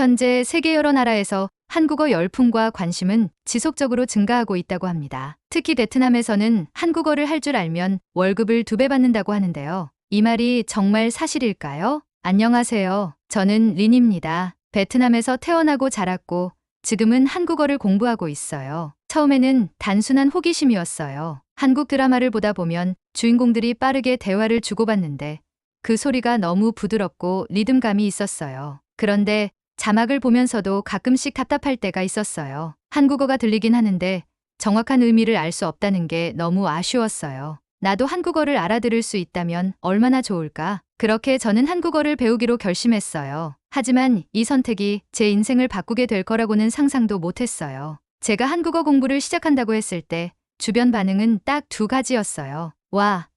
현재 세계 여러 나라에서 한국어 열풍과 관심은 지속적으로 증가하고 있다고 합니다. 특히 베트남에서는 한국어를 할 줄 알면 월급을 2배 받는다고 하는데요. 이 말이 정말 사실일까요? 안녕하세요. 저는 린입니다. 베트남에서 태어나고 자랐고 지금은 한국어를 공부하고 있어요. 처음에는 단순한 호기심이었어요. 한국 드라마를 보다 보면 주인공들이 빠르게 대화를 주고받는데 그 소리가 너무 부드럽고 리듬감이 있었어요. 그런데 자막을 보면서도 가끔씩 답답할 때가 있었어요. 한국어가 들리긴 하는데 정확한 의미를 알 수 없다는 게 너무 아쉬웠어요. 나도 한국어를 알아들을 수 있다면 얼마나 좋을까? 그렇게 저는 한국어를 배우기로 결심했어요. 하지만 이 선택이 제 인생을 바꾸게 될 거라고는 상상도 못했어요. 제가 한국어 공부를 시작한다고 했을 때 주변 반응은 딱 2가지였어요. 와,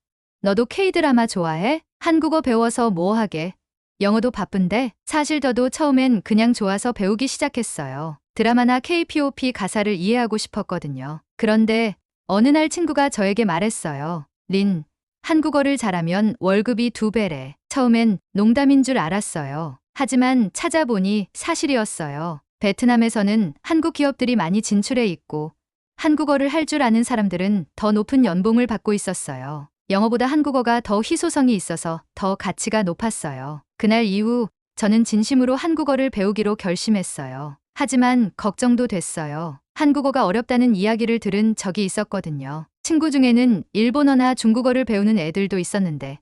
너도 K-드라마 좋아해? 한국어 배워서 뭐 하게? 영어도 바쁜데? 사실 저도 처음엔 그냥 좋아서 배우기 시작했어요. 드라마나 K-POP 가사를 이해하고 싶었거든요. 그런데 어느 날 친구가 저에게 말했어요. 린, 한국어를 잘하면 월급이 2배래. 처음엔 농담인 줄 알았어요. 하지만 찾아보니 사실이었어요. 베트남에서는 한국 기업들이 많이 진출해 있고 한국어를 할 줄 아는 사람들은 더 높은 연봉을 받고 있었어요. 영어보다 한국어가 더 희소성이 있어서 더 가치가 높았어요. 그날 이후 저는 진심으로 한국어를 배우기로 결심했어요. 하지만 걱정도 됐어요. 한국어가 어렵다는 이야기를 들은 적이 있었거든요. 친구 중에는 일본어나 중국어를 배우는 애들도 있었는데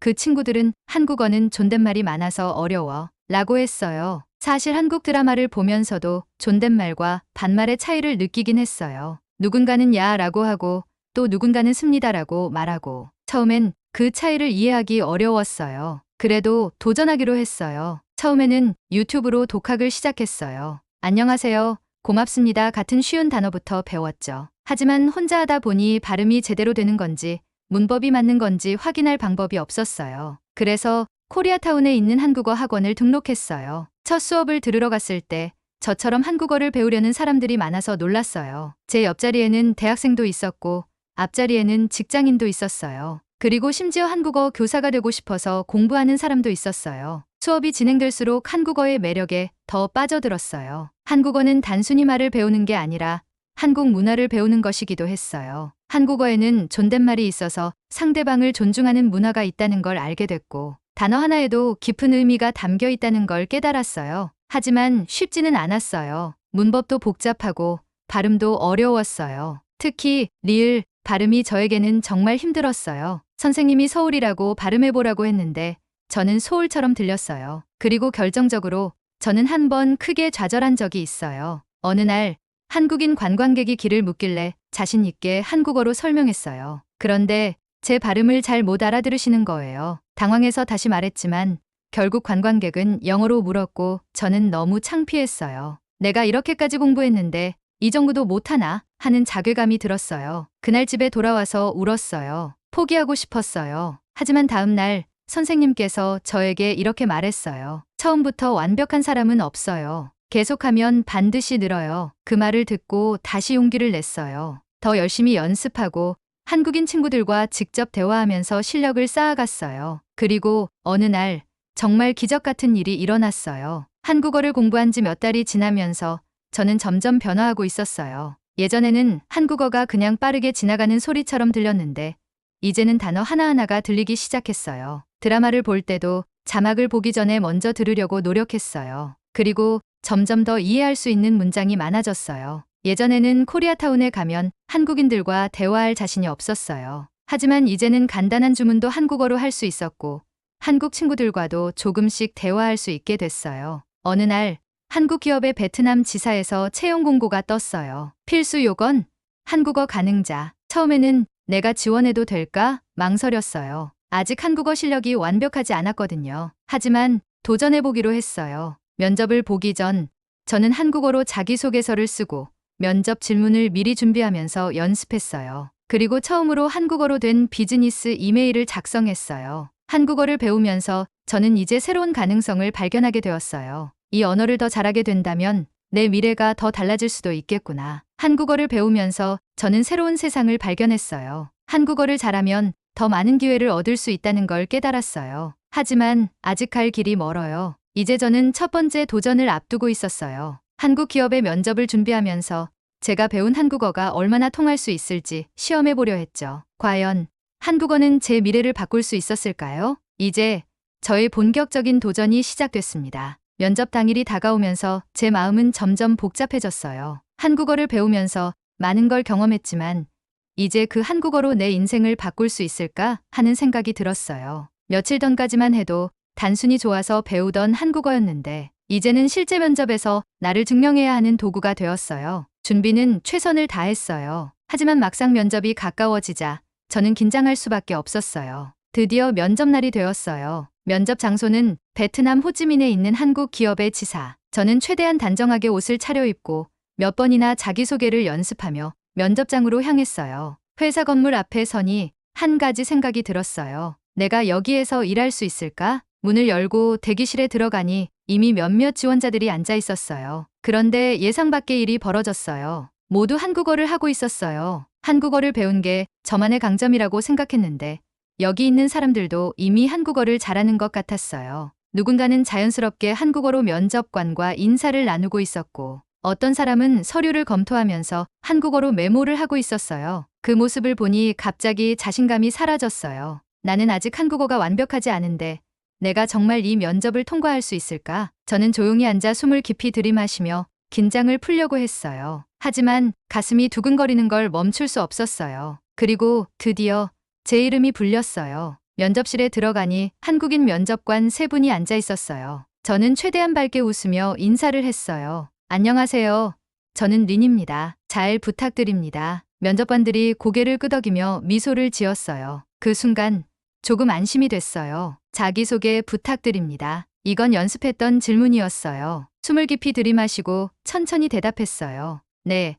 그 친구들은 한국어는 존댓말이 많아서 어려워 라고 했어요. 사실 한국 드라마를 보면서도 존댓말과 반말의 차이를 느끼긴 했어요. 누군가는 야 라고 하고 또 누군가는 습니다라고 말하고 처음엔 그 차이를 이해하기 어려웠어요. 그래도 도전하기로 했어요. 처음에는 유튜브로 독학을 시작했어요. 안녕하세요. 고맙습니다. 같은 쉬운 단어부터 배웠죠. 하지만 혼자 하다 보니 발음이 제대로 되는 건지 문법이 맞는 건지 확인할 방법이 없었어요. 그래서 코리아타운에 있는 한국어 학원을 등록했어요. 첫 수업을 들으러 갔을 때 저처럼 한국어를 배우려는 사람들이 많아서 놀랐어요. 제 옆자리에는 대학생도 있었고 앞자리에는 직장인도 있었어요. 그리고 심지어 한국어 교사가 되고 싶어서 공부하는 사람도 있었어요. 수업이 진행될수록 한국어의 매력에 더 빠져들었어요. 한국어는 단순히 말을 배우는 게 아니라 한국 문화를 배우는 것이기도 했어요. 한국어에는 존댓말이 있어서 상대방을 존중하는 문화가 있다는 걸 알게 됐고 단어 하나에도 깊은 의미가 담겨 있다는 걸 깨달았어요. 하지만 쉽지는 않았어요. 문법도 복잡하고 발음도 어려웠어요. 특히 리을 발음이 저에게는 정말 힘들었어요. 선생님이 서울이라고 발음해보라고 했는데 저는 소울처럼 들렸어요. 그리고 결정적으로 저는 한 번 크게 좌절한 적이 있어요. 어느 날 한국인 관광객이 길을 묻길래 자신 있게 한국어로 설명했어요. 그런데 제 발음을 잘 못 알아들으시는 거예요. 당황해서 다시 말했지만 결국 관광객은 영어로 물었고 저는 너무 창피했어요. 내가 이렇게까지 공부했는데 이 정도도 못하나 하는 자괴감이 들었어요. 그날 집에 돌아와서 울었어요. 포기하고 싶었어요. 하지만 다음 날 선생님께서 저에게 이렇게 말했어요. 처음부터 완벽한 사람은 없어요. 계속하면 반드시 늘어요. 그 말을 듣고 다시 용기를 냈어요. 더 열심히 연습하고 한국인 친구들과 직접 대화하면서 실력을 쌓아갔어요. 그리고 어느 날 정말 기적 같은 일이 일어났어요. 한국어를 공부한 지 몇 달이 지나면서 저는 점점 변화하고 있었어요. 예전에는 한국어가 그냥 빠르게 지나가는 소리처럼 들렸는데 이제는 단어 하나하나가 들리기 시작했어요. 드라마를 볼 때도 자막을 보기 전에 먼저 들으려고 노력했어요. 그리고 점점 더 이해할 수 있는 문장이 많아졌어요. 예전에는 코리아타운에 가면 한국인들과 대화할 자신이 없었어요. 하지만 이제는 간단한 주문도 한국어로 할 수 있었고 한국 친구들과도 조금씩 대화할 수 있게 됐어요. 어느 날 한국 기업의 베트남 지사에서 채용 공고가 떴어요. 필수 요건 한국어 가능자. 처음에는 내가 지원해도 될까 망설였어요. 아직 한국어 실력이 완벽하지 않았거든요. 하지만 도전해보기로 했어요. 면접을 보기 전 저는 한국어로 자기소개서를 쓰고 면접 질문을 미리 준비하면서 연습했어요. 그리고 처음으로 한국어로 된 비즈니스 이메일을 작성했어요. 한국어를 배우면서 저는 이제 새로운 가능성을 발견하게 되었어요. 이 언어를 더 잘하게 된다면 내 미래가 더 달라질 수도 있겠구나. 한국어를 배우면서 저는 새로운 세상을 발견했어요. 한국어를 잘하면 더 많은 기회를 얻을 수 있다는 걸 깨달았어요. 하지만 아직 갈 길이 멀어요. 이제 저는 첫 번째 도전을 앞두고 있었어요. 한국 기업의 면접을 준비하면서 제가 배운 한국어가 얼마나 통할 수 있을지 시험해 보려 했죠. 과연 한국어는 제 미래를 바꿀 수 있었을까요? 이제 저의 본격적인 도전이 시작됐습니다. 면접 당일이 다가오면서 제 마음은 점점 복잡해졌어요. 한국어를 배우면서 많은 걸 경험했지만 이제 그 한국어로 내 인생을 바꿀 수 있을까 하는 생각이 들었어요. 며칠 전까지만 해도 단순히 좋아서 배우던 한국어였는데 이제는 실제 면접에서 나를 증명해야 하는 도구가 되었어요. 준비는 최선을 다했어요. 하지만 막상 면접이 가까워지자 저는 긴장할 수밖에 없었어요. 드디어 면접날이 되었어요. 면접 장소는 베트남 호찌민에 있는 한국 기업의 지사. 저는 최대한 단정하게 옷을 차려입고 몇 번이나 자기소개를 연습하며 면접장으로 향했어요. 회사 건물 앞에 서니 한 가지 생각이 들었어요. 내가 여기에서 일할 수 있을까? 문을 열고 대기실에 들어가니 이미 몇몇 지원자들이 앉아 있었어요. 그런데 예상 밖의 일이 벌어졌어요. 모두 한국어를 하고 있었어요. 한국어를 배운 게 저만의 강점이라고 생각했는데 여기 있는 사람들도 이미 한국어를 잘하는 것 같았어요. 누군가는 자연스럽게 한국어로 면접관과 인사를 나누고 있었고 어떤 사람은 서류를 검토하면서 한국어로 메모를 하고 있었어요. 그 모습을 보니 갑자기 자신감이 사라졌어요. 나는 아직 한국어가 완벽하지 않은데 내가 정말 이 면접을 통과할 수 있을까? 저는 조용히 앉아 숨을 깊이 들이마시며 긴장을 풀려고 했어요. 하지만 가슴이 두근거리는 걸 멈출 수 없었어요. 그리고 드디어 제 이름이 불렸어요. 면접실에 들어가니 한국인 면접관 3분이 앉아 있었어요. 저는 최대한 밝게 웃으며 인사를 했어요. 안녕하세요. 저는 린입니다. 잘 부탁드립니다. 면접관들이 고개를 끄덕이며 미소를 지었어요. 그 순간 조금 안심이 됐어요. 자기소개 부탁드립니다. 이건 연습했던 질문이었어요. 숨을 깊이 들이마시고 천천히 대답했어요. 네,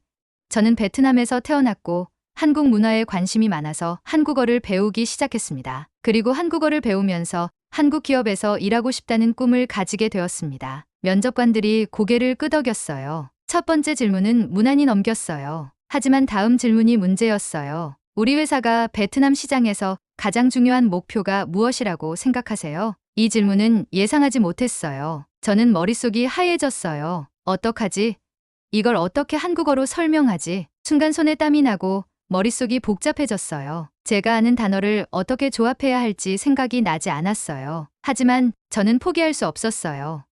저는 베트남에서 태어났고 한국 문화에 관심이 많아서 한국어를 배우기 시작했습니다. 그리고 한국어를 배우면서 한국 기업에서 일하고 싶다는 꿈을 가지게 되었습니다. 면접관들이 고개를 끄덕였어요. 첫 번째 질문은 무난히 넘겼어요. 하지만 다음 질문이 문제였어요. 우리 회사가 베트남 시장에서 가장 중요한 목표가 무엇이라고 생각하세요? 이 질문은 예상하지 못했어요. 저는 머릿속이 하얘졌어요. 어떡하지? 이걸 어떻게 한국어로 설명하지? 순간 손에 땀이 나고 머릿속이 복잡해졌어요. 제가 아는 단어를 어떻게 조합해야 할지 생각이 나지 않았어요. 하지만 저는 포기할 수 없었어요.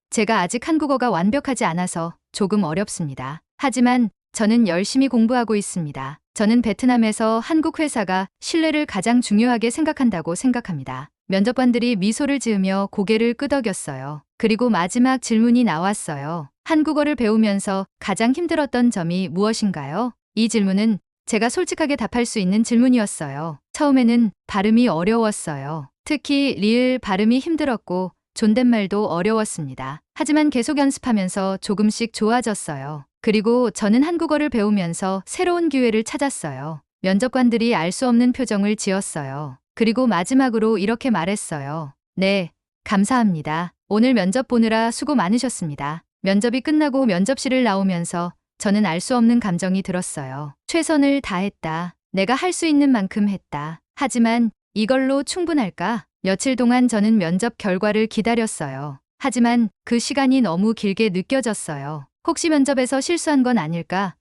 제가 아직 한국어가 완벽하지 않아서 조금 어렵습니다. 하지만 저는 열심히 공부하고 있습니다. 저는 베트남에서 한국 회사가 신뢰를 가장 중요하게 생각한다고 생각합니다. 면접관들이 미소를 지으며 고개를 끄덕였어요. 그리고 마지막 질문이 나왔어요. 한국어를 배우면서 가장 힘들었던 점이 무엇인가요? 이 질문은 제가 솔직하게 답할 수 있는 질문이었어요. 처음에는 발음이 어려웠어요. 특히 리을 발음이 힘들었고 존댓말도 어려웠습니다. 하지만 계속 연습하면서 조금씩 좋아졌어요. 그리고 저는 한국어를 배우면서 새로운 기회를 찾았어요. 면접관들이 알 수 없는 표정을 지었어요. 그리고 마지막으로 이렇게 말했어요. 네, 감사합니다. 오늘 면접 보느라 수고 많으셨습니다. 면접이 끝나고 면접실을 나오면서 저는 알 수 없는 감정이 들었어요. 최선을 다했다. 내가 할 수 있는 만큼 했다. 하지만 이걸로 충분할까? 며칠 동안 저는 면접 결과를 기다렸어요. 하지만 그 시간이 너무 길게 느껴졌어요. 혹시 면접에서 실수한 건 아닐까?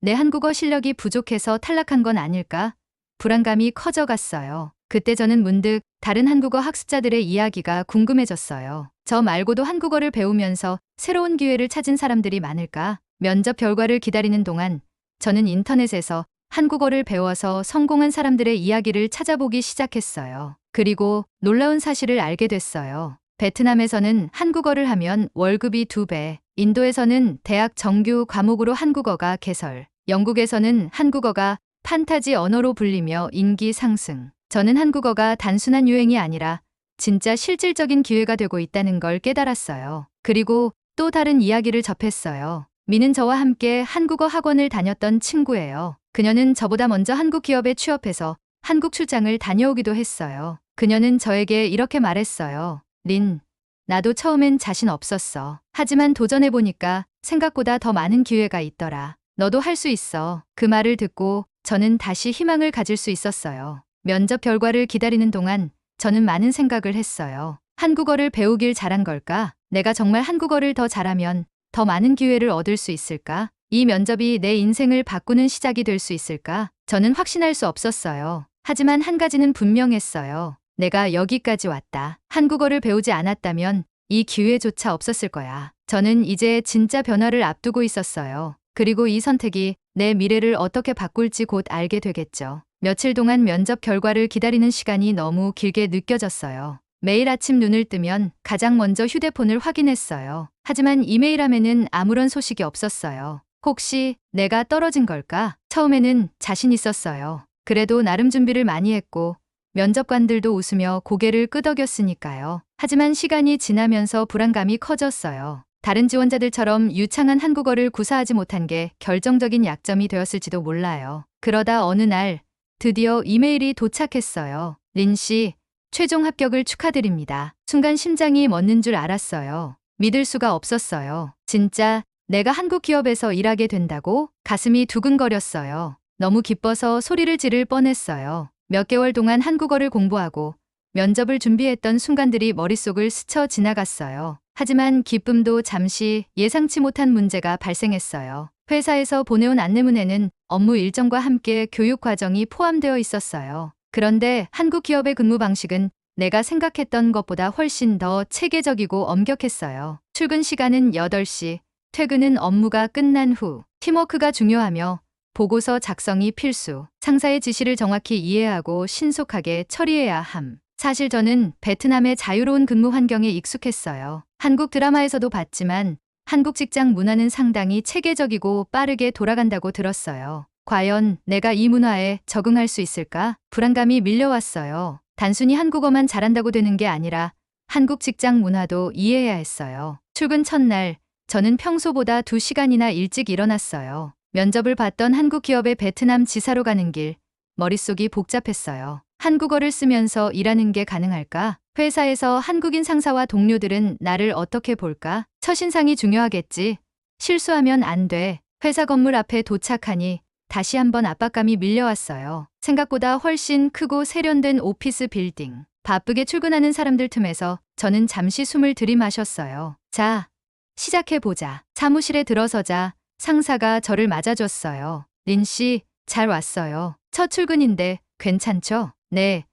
내 한국어 실력이 부족해서 탈락한 건 아닐까? 불안감이 커져갔어요. 그때 저는 문득 다른 한국어 학습자들의 이야기가 궁금해졌어요. 저 말고도 한국어를 배우면서 새로운 기회를 찾은 사람들이 많을까? 면접 결과를 기다리는 동안 저는 인터넷에서 한국어를 배워서 성공한 사람들의 이야기를 찾아보기 시작했어요. 그리고 놀라운 사실을 알게 됐어요. 베트남에서는 한국어를 하면 월급이 2배, 인도에서는 대학 정규 과목으로 한국어가 개설, 영국에서는 한국어가 판타지 언어로 불리며 인기 상승. 저는 한국어가 단순한 유행이 아니라 진짜 실질적인 기회가 되고 있다는 걸 깨달았어요. 그리고 또 다른 이야기를 접했어요. 미는 저와 함께 한국어 학원을 다녔던 친구예요. 그녀는 저보다 먼저 한국 기업에 취업해서 한국 출장을 다녀오기도 했어요. 그녀는 저에게 이렇게 말했어요. 린, 나도 처음엔 자신 없었어. 하지만 도전해보니까 생각보다 더 많은 기회가 있더라. 너도 할 수 있어. 그 말을 듣고 저는 다시 희망을 가질 수 있었어요. 면접 결과를 기다리는 동안 저는 많은 생각을 했어요. 한국어를 배우길 잘한 걸까? 내가 정말 한국어를 더 잘하면 더 많은 기회를 얻을 수 있을까? 이 면접이 내 인생을 바꾸는 시작이 될 수 있을까? 저는 확신할 수 없었어요. 하지만 한 가지는 분명했어요. 내가 여기까지 왔다. 한국어를 배우지 않았다면 이 기회조차 없었을 거야. 저는 이제 진짜 변화를 앞두고 있었어요. 그리고 이 선택이 내 미래를 어떻게 바꿀지 곧 알게 되겠죠. 며칠 동안 면접 결과를 기다리는 시간이 너무 길게 느껴졌어요. 매일 아침 눈을 뜨면 가장 먼저 휴대폰을 확인했어요. 하지만 이메일함에는 아무런 소식이 없었어요. 혹시 내가 떨어진 걸까? 처음에는 자신 있었어요. 그래도 나름 준비를 많이 했고 면접관들도 웃으며 고개를 끄덕였으니까요. 하지만 시간이 지나면서 불안감이 커졌어요. 다른 지원자들처럼 유창한 한국어를 구사하지 못한 게 결정적인 약점이 되었을지도 몰라요. 그러다 어느 날 드디어 이메일이 도착했어요. 린 씨, 최종 합격을 축하드립니다. 순간 심장이 멎는 줄 알았어요. 믿을 수가 없었어요. 진짜 내가 한국 기업에서 일하게 된다고? 가슴이 두근거렸어요. 너무 기뻐서 소리를 지를 뻔했어요. 몇 개월 동안 한국어를 공부하고 면접을 준비했던 순간들이 머릿속을 스쳐 지나갔어요. 하지만 기쁨도 잠시 예상치 못한 문제가 발생했어요. 회사에서 보내온 안내문에는 업무 일정과 함께 교육 과정이 포함되어 있었어요. 그런데 한국 기업의 근무 방식은 내가 생각했던 것보다 훨씬 더 체계적이고 엄격했어요. 출근 시간은 8시, 퇴근은 업무가 끝난 후. 팀워크가 중요하며 보고서 작성이 필수. 상사의 지시를 정확히 이해하고 신속하게 처리해야 함. 사실 저는 베트남의 자유로운 근무 환경에 익숙했어요. 한국 드라마에서도 봤지만 한국 직장 문화는 상당히 체계적이고 빠르게 돌아간다고 들었어요. 과연 내가 이 문화에 적응할 수 있을까? 불안감이 밀려왔어요. 단순히 한국어만 잘한다고 되는 게 아니라 한국 직장 문화도 이해해야 했어요. 출근 첫날, 저는 평소보다 2시간이나 일찍 일어났어요. 면접을 봤던 한국 기업의 베트남 지사로 가는 길, 머릿속이 복잡했어요. 한국어를 쓰면서 일하는 게 가능할까? 회사에서 한국인 상사와 동료들은 나를 어떻게 볼까? 첫인상이 중요하겠지. 실수하면 안 돼. 회사 건물 앞에 도착하니 다시 한번 압박감이 밀려왔어요. 생각보다 훨씬 크고 세련된 오피스 빌딩. 바쁘게 출근하는 사람들 틈에서 저는 잠시 숨을 들이마셨어요. 자, 시작해보자. 사무실에 들어서자 상사가 저를 맞아줬어요. 린 씨, 잘 왔어요. 첫 출근인데 괜찮죠? 네.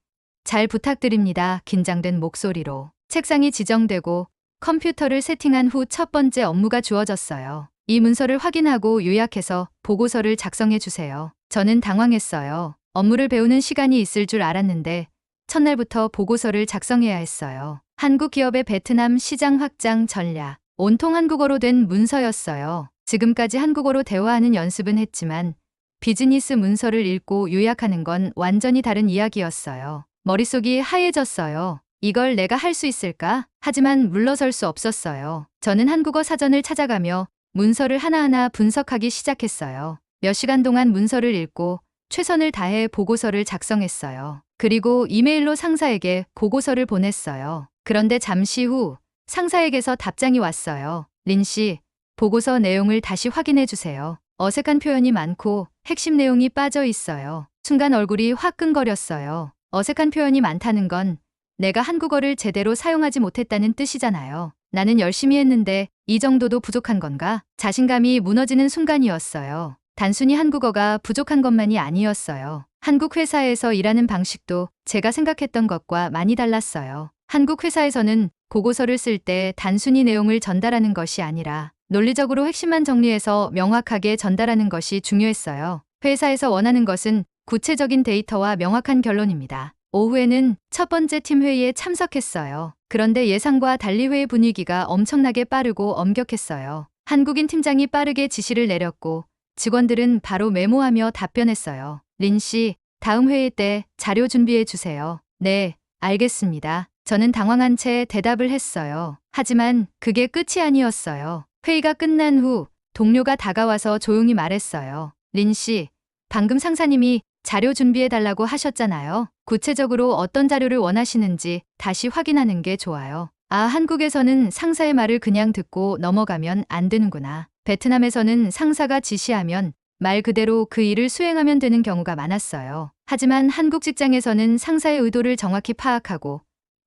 잘 부탁드립니다. 긴장된 목소리로. 책상이 지정되고 컴퓨터를 세팅한 후 첫 번째 업무가 주어졌어요. 이 문서를 확인하고 요약해서 보고서를 작성해 주세요. 저는 당황했어요. 업무를 배우는 시간이 있을 줄 알았는데 첫날부터 보고서를 작성해야 했어요. 한국 기업의 베트남 시장 확장 전략. 온통 한국어로 된 문서였어요. 지금까지 한국어로 대화하는 연습은 했지만 비즈니스 문서를 읽고 요약하는 건 완전히 다른 이야기였어요. 머릿속이 하얘졌어요. 이걸 내가 할 수 있을까? 하지만 물러설 수 없었어요. 저는 한국어 사전을 찾아가며 문서를 하나하나 분석하기 시작했어요. 몇 시간 동안 문서를 읽고 최선을 다해 보고서를 작성했어요. 그리고 이메일로 상사에게 보고서를 보냈어요. 그런데 잠시 후 상사에게서 답장이 왔어요. 린 씨, 보고서 내용을 다시 확인해 주세요. 어색한 표현이 많고 핵심 내용이 빠져 있어요. 순간 얼굴이 화끈거렸어요. 어색한 표현이 많다는 건 내가 한국어를 제대로 사용하지 못했다는 뜻이잖아요. 나는 열심히 했는데 이 정도도 부족한 건가? 자신감이 무너지는 순간이었어요. 단순히 한국어가 부족한 것만이 아니었어요. 한국 회사에서 일하는 방식도 제가 생각했던 것과 많이 달랐어요. 한국 회사에서는 보고서를 쓸 때 단순히 내용을 전달하는 것이 아니라 논리적으로 핵심만 정리해서 명확하게 전달하는 것이 중요했어요. 회사에서 원하는 것은 구체적인 데이터와 명확한 결론입니다. 오후에는 첫 번째 팀 회의에 참석했어요. 그런데 예상과 달리 회의 분위기가 엄청나게 빠르고 엄격했어요. 한국인 팀장이 빠르게 지시를 내렸고 직원들은 바로 메모하며 답변했어요. 린 씨, 다음 회의 때 자료 준비해 주세요. 네, 알겠습니다. 저는 당황한 채 대답을 했어요. 하지만 그게 끝이 아니었어요. 회의가 끝난 후 동료가 다가와서 조용히 말했어요. 린 씨, 방금 상사님이 자료 준비해달라고 하셨잖아요. 구체적으로 어떤 자료를 원하시는지 다시 확인하는 게 좋아요. 아, 한국에서는 상사의 말을 그냥 듣고 넘어가면 안 되는구나. 베트남에서는 상사가 지시하면 말 그대로 그 일을 수행하면 되는 경우가 많았어요. 하지만 한국 직장에서는 상사의 의도를 정확히 파악하고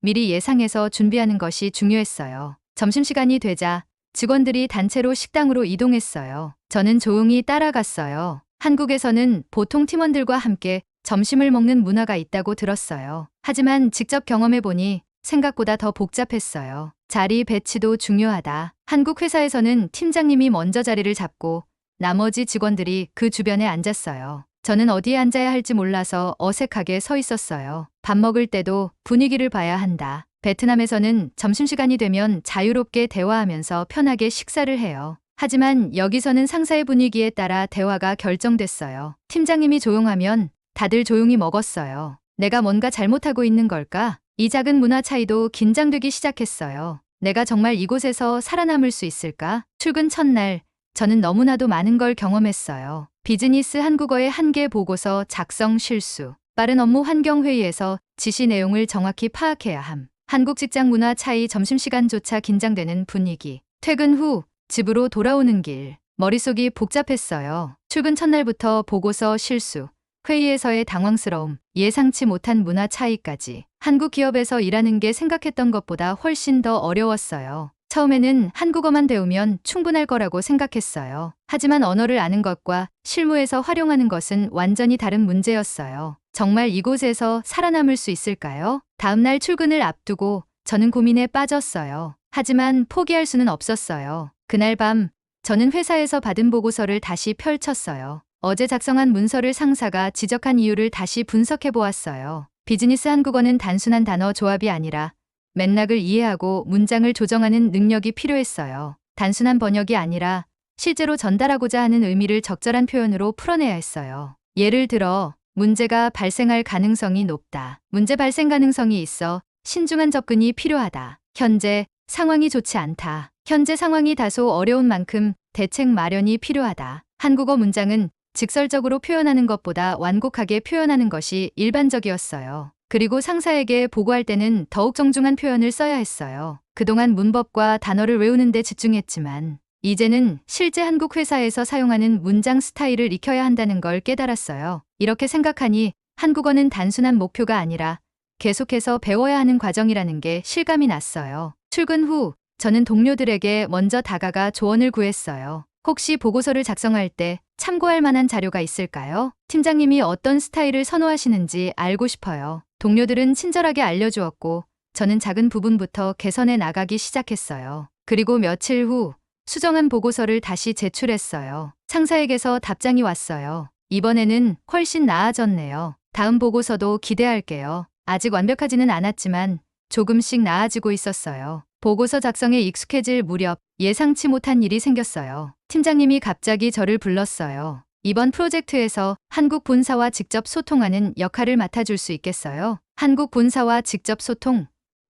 미리 예상해서 준비하는 것이 중요했어요. 점심시간이 되자 직원들이 단체로 식당으로 이동했어요. 저는 조용히 따라갔어요. 한국에서는 보통 팀원들과 함께 점심을 먹는 문화가 있다고 들었어요. 하지만 직접 경험해보니 생각보다 더 복잡했어요. 자리 배치도 중요하다. 한국 회사에서는 팀장님이 먼저 자리를 잡고 나머지 직원들이 그 주변에 앉았어요. 저는 어디에 앉아야 할지 몰라서 어색하게 서 있었어요. 밥 먹을 때도 분위기를 봐야 한다. 베트남에서는 점심시간이 되면 자유롭게 대화하면서 편하게 식사를 해요. 하지만 여기서는 상사의 분위기에 따라 대화가 결정됐어요. 팀장님이 조용하면 다들 조용히 먹었어요. 내가 뭔가 잘못하고 있는 걸까? 이 작은 문화 차이도 긴장되기 시작했어요. 내가 정말 이곳에서 살아남을 수 있을까? 출근 첫날, 저는 너무나도 많은 걸 경험했어요. 비즈니스 한국어의 한계 보고서 작성 실수, 빠른 업무 환경 회의에서 지시 내용을 정확히 파악해야 함. 한국 직장 문화 차이, 점심시간조차 긴장되는 분위기. 퇴근 후 집으로 돌아오는 길. 머릿속이 복잡했어요. 출근 첫날부터 보고서 실수, 회의에서의 당황스러움, 예상치 못한 문화 차이까지. 한국 기업에서 일하는 게 생각했던 것보다 훨씬 더 어려웠어요. 처음에는 한국어만 배우면 충분할 거라고 생각했어요. 하지만 언어를 아는 것과 실무에서 활용하는 것은 완전히 다른 문제였어요. 정말 이곳에서 살아남을 수 있을까요? 다음날 출근을 앞두고 저는 고민에 빠졌어요. 하지만 포기할 수는 없었어요. 그날 밤 저는 회사에서 받은 보고서를 다시 펼쳤어요. 어제 작성한 문서를 상사가 지적한 이유를 다시 분석해 보았어요. 비즈니스 한국어는 단순한 단어 조합이 아니라 맥락을 이해하고 문장을 조정하는 능력이 필요했어요. 단순한 번역이 아니라 실제로 전달하고자 하는 의미를 적절한 표현으로 풀어내야 했어요. 예를 들어, 문제가 발생할 가능성이 높다. 문제 발생 가능성이 있어 신중한 접근이 필요하다. 현재 상황이 좋지 않다. 현재 상황이 다소 어려운 만큼 대책 마련이 필요하다. 한국어 문장은 직설적으로 표현하는 것보다 완곡하게 표현하는 것이 일반적이었어요. 그리고 상사에게 보고할 때는 더욱 정중한 표현을 써야 했어요. 그동안 문법과 단어를 외우는 데 집중했지만 이제는 실제 한국 회사에서 사용하는 문장 스타일을 익혀야 한다는 걸 깨달았어요. 이렇게 생각하니 한국어는 단순한 목표가 아니라 계속해서 배워야 하는 과정이라는 게 실감이 났어요. 출근 후 저는 동료들에게 먼저 다가가 조언을 구했어요. 혹시 보고서를 작성할 때 참고할 만한 자료가 있을까요? 팀장님이 어떤 스타일을 선호하시는지 알고 싶어요. 동료들은 친절하게 알려주었고 저는 작은 부분부터 개선해 나가기 시작했어요. 그리고 며칠 후 수정한 보고서를 다시 제출했어요. 상사에게서 답장이 왔어요. 이번에는 훨씬 나아졌네요. 다음 보고서도 기대할게요. 아직 완벽하지는 않았지만 조금씩 나아지고 있었어요. 보고서 작성에 익숙해질 무렵 예상치 못한 일이 생겼어요. 팀장님이 갑자기 저를 불렀어요. 이번 프로젝트에서 한국 본사와 직접 소통하는 역할을 맡아줄 수 있겠어요? 한국 본사와 직접 소통.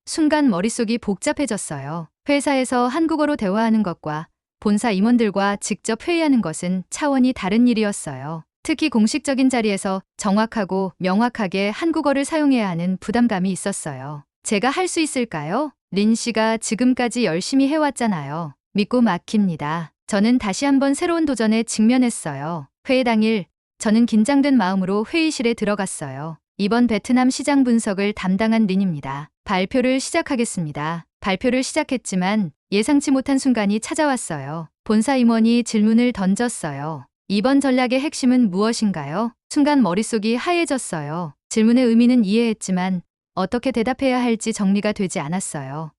순간 머릿속이 복잡해졌어요. 회사에서 한국어로 대화하는 것과 본사 임원들과 직접 회의하는 것은 차원이 다른 일이었어요. 특히 공식적인 자리에서 정확하고 명확하게 한국어를 사용해야 하는 부담감이 있었어요. 제가 할 수 있을까요? 린 씨가 지금까지 열심히 해왔잖아요. 믿고 맡깁니다. 저는 다시 한번 새로운 도전에 직면했어요. 회의 당일, 저는 긴장된 마음으로 회의실에 들어갔어요. 이번 베트남 시장 분석을 담당한 린입니다. 발표를 시작하겠습니다. 발표를 시작했지만 예상치 못한 순간이 찾아왔어요. 본사 임원이 질문을 던졌어요. 이번 전략의 핵심은 무엇인가요? 순간 머릿속이 하얘졌어요. 질문의 의미는 이해했지만 어떻게 대답해야 할지 정리가 되지 않았어요.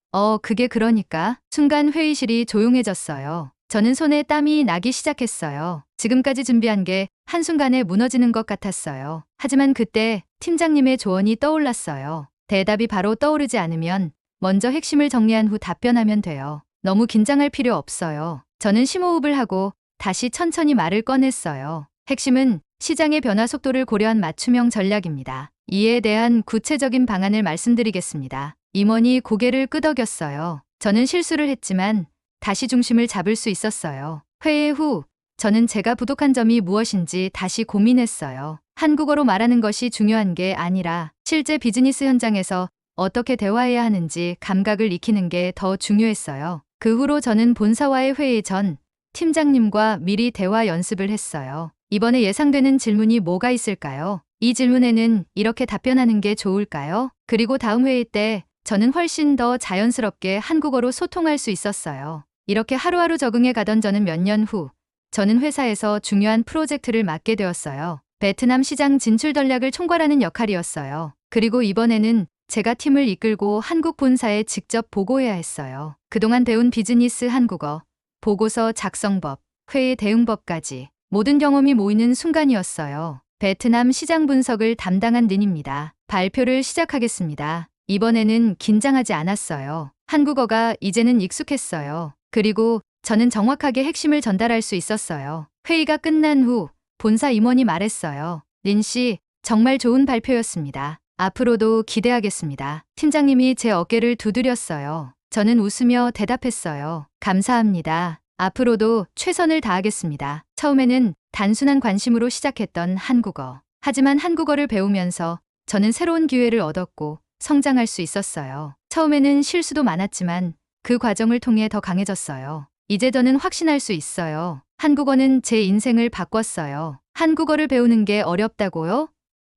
그게 그러니까? 순간 회의실이 조용해졌어요. 저는 손에 땀이 나기 시작했어요. 지금까지 준비한 게 한순간에 무너지는 것 같았어요. 하지만 그때 팀장님의 조언이 떠올랐어요. 대답이 바로 떠오르지 않으면 먼저 핵심을 정리한 후 답변하면 돼요. 너무 긴장할 필요 없어요. 저는 심호흡을 하고 다시 천천히 말을 꺼냈어요. 핵심은 시장의 변화 속도를 고려한 맞춤형 전략입니다. 이에 대한 구체적인 방안을 말씀드리겠습니다. 임원이 고개를 끄덕였어요. 저는 실수를 했지만 다시 중심을 잡을 수 있었어요. 회의 후 저는 제가 부족한 점이 무엇인지 다시 고민했어요. 한국어로 말하는 것이 중요한 게 아니라 실제 비즈니스 현장에서 어떻게 대화해야 하는지 감각을 익히는 게 더 중요했어요. 그 후로 저는 본사와의 회의 전 팀장님과 미리 대화 연습을 했어요. 이번에 예상되는 질문이 뭐가 있을까요? 이 질문에는 이렇게 답변하는 게 좋을까요? 그리고 다음 회의 때 저는 훨씬 더 자연스럽게 한국어로 소통할 수 있었어요. 이렇게 하루하루 적응해 가던 저는 몇 년 후, 저는 회사에서 중요한 프로젝트를 맡게 되었어요. 베트남 시장 진출 전략을 총괄하는 역할이었어요. 그리고 이번에는 제가 팀을 이끌고 한국 본사에 직접 보고해야 했어요. 그동안 배운 비즈니스 한국어, 보고서 작성법, 회의 대응법까지 모든 경험이 모이는 순간이었어요. 베트남 시장 분석을 담당한 린입니다. 발표를 시작하겠습니다. 이번에는 긴장하지 않았어요. 한국어가 이제는 익숙했어요. 그리고 저는 정확하게 핵심을 전달할 수 있었어요. 회의가 끝난 후 본사 임원이 말했어요. 린 씨, 정말 좋은 발표였습니다. 앞으로도 기대하겠습니다. 팀장님이 제 어깨를 두드렸어요. 저는 웃으며 대답했어요. 감사합니다. 앞으로도 최선을 다하겠습니다. 처음에는 단순한 관심으로 시작했던 한국어. 하지만 한국어를 배우면서 저는 새로운 기회를 얻었고 성장할 수 있었어요. 처음에는 실수도 많았지만 그 과정을 통해 더 강해졌어요. 이제 저는 확신할 수 있어요. 한국어는 제 인생을 바꿨어요. 한국어를 배우는 게 어렵다고요?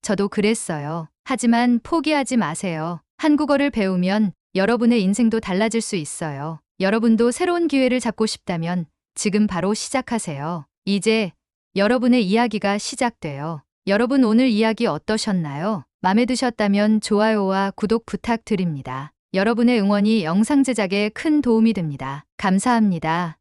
저도 그랬어요. 하지만 포기하지 마세요. 한국어를 배우면 여러분의 인생도 달라질 수 있어요. 여러분도 새로운 기회를 잡고 싶다면 지금 바로 시작하세요. 이제 여러분의 이야기가 시작돼요. 여러분 오늘 이야기 어떠셨나요? 마음에 드셨다면 좋아요와 구독 부탁드립니다. 여러분의 응원이 영상 제작에 큰 도움이 됩니다. 감사합니다.